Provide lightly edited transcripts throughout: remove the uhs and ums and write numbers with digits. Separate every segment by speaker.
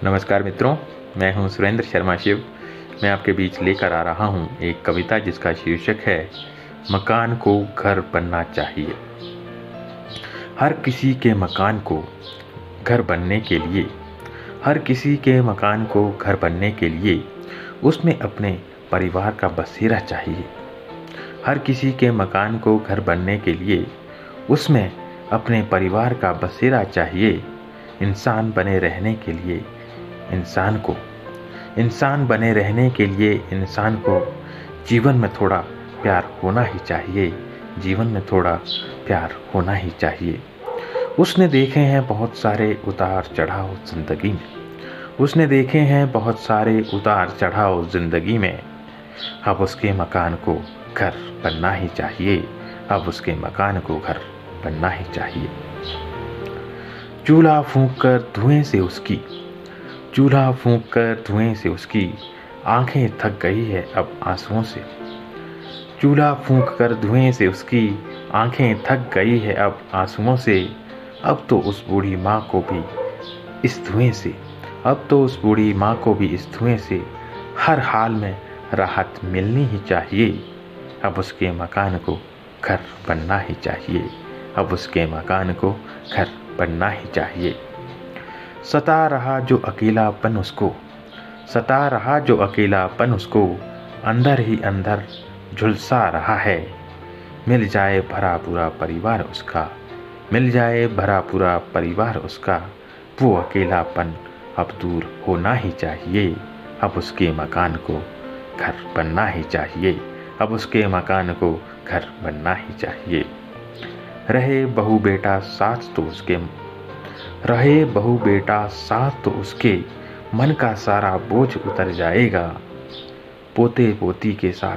Speaker 1: नमस्कार मित्रों, मैं हूं सुरेंद्र शर्मा शिव। मैं आपके बीच लेकर आ रहा हूं एक कविता जिसका शीर्षक है मकान को घर बनना चाहिए। हर किसी के मकान को घर बनने के लिए हर किसी के मकान को घर बनने के लिए उसमें अपने परिवार का बसेरा चाहिए। हर किसी के मकान को घर बनने के लिए उसमें अपने परिवार का बसेरा चाहिए। इंसान बने रहने के लिए इंसान बने रहने के लिए इंसान को जीवन में थोड़ा प्यार होना ही चाहिए। जीवन में थोड़ा प्यार होना ही चाहिए। उसने देखे हैं बहुत सारे उतार चढ़ाव जिंदगी में उसने देखे हैं बहुत सारे उतार चढ़ाव जिंदगी में। अब उसके मकान को घर बनना ही चाहिए। अब उसके मकान को घर बनना ही चाहिए। चूल्हा फूंक कर धुएं से उसकी आंखें थक गई है अब आंसुओं से। चूल्हा फूंक कर धुएं से उसकी आंखें थक गई है अब आंसुओं से। अब तो उस बूढ़ी माँ को भी इस धुएं से हर हाल में राहत मिलनी ही चाहिए। अब उसके मकान को घर बनना ही चाहिए। अब उसके मकान को घर बनना ही चाहिए। सता रहा जो अकेलापन उसको अंदर ही अंदर झुलसा रहा है। मिल जाए भरा पूरा परिवार उसका वो अकेलापन अब दूर होना ही चाहिए। अब उसके मकान को घर बनना ही चाहिए। अब उसके मकान को घर बनना ही चाहिए। रहे बहू बेटा साथ तो उसके मन का सारा बोझ उतर जाएगा। पोते पोती के साथ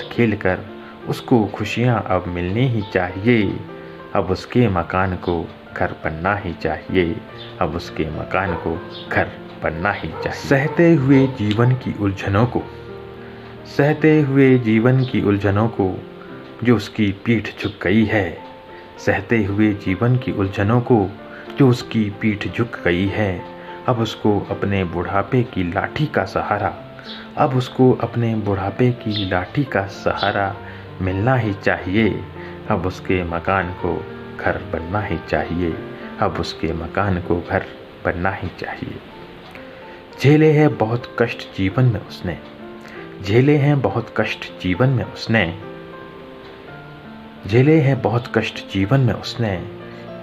Speaker 1: खेलकर उसको खुशियां अब मिलनी ही चाहिए। अब उसके मकान को घर बनना ही चाहिए। अब उसके मकान को घर बनना ही चाहिए। सहते हुए जीवन की उलझनों को जो उसकी पीठ झुक गई है। सहते हुए जीवन की उलझनों को जो उसकी पीठ झुक गई है। अब उसको अपने बुढ़ापे की लाठी का सहारा मिलना ही चाहिए। अब उसके मकान को घर बनना ही चाहिए। अब उसके मकान को घर बनना ही चाहिए। झेले हैं बहुत कष्ट जीवन में उसने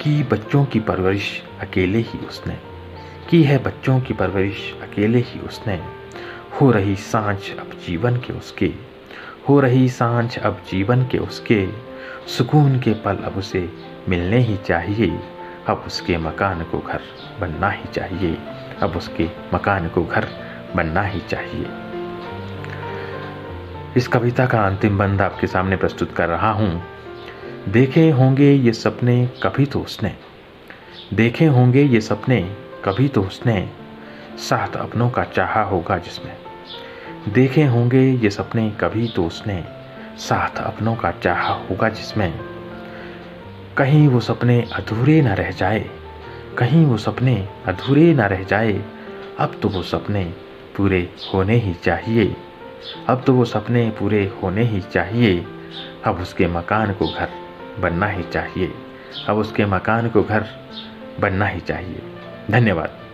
Speaker 1: की बच्चों की परवरिश अकेले ही उसने। हो रही सांझ अब जीवन के उसके सुकून के पल अब उसे मिलने ही चाहिए। अब उसके मकान को घर बनना ही चाहिए। अब उसके मकान को घर बनना ही चाहिए। इस कविता का अंतिम बंद आपके सामने प्रस्तुत कर रहा हूँ। देखे होंगे ये सपने कभी तो उसने साथ अपनों का चाहा होगा जिसमें। देखे होंगे ये सपने कभी तो उसने साथ अपनों का चाहा होगा जिसमें। कहीं वो सपने अधूरे न रह जाए। अब तो वो सपने पूरे होने ही चाहिए। अब उसके मकान को घर बनना ही चाहिए। धन्यवाद।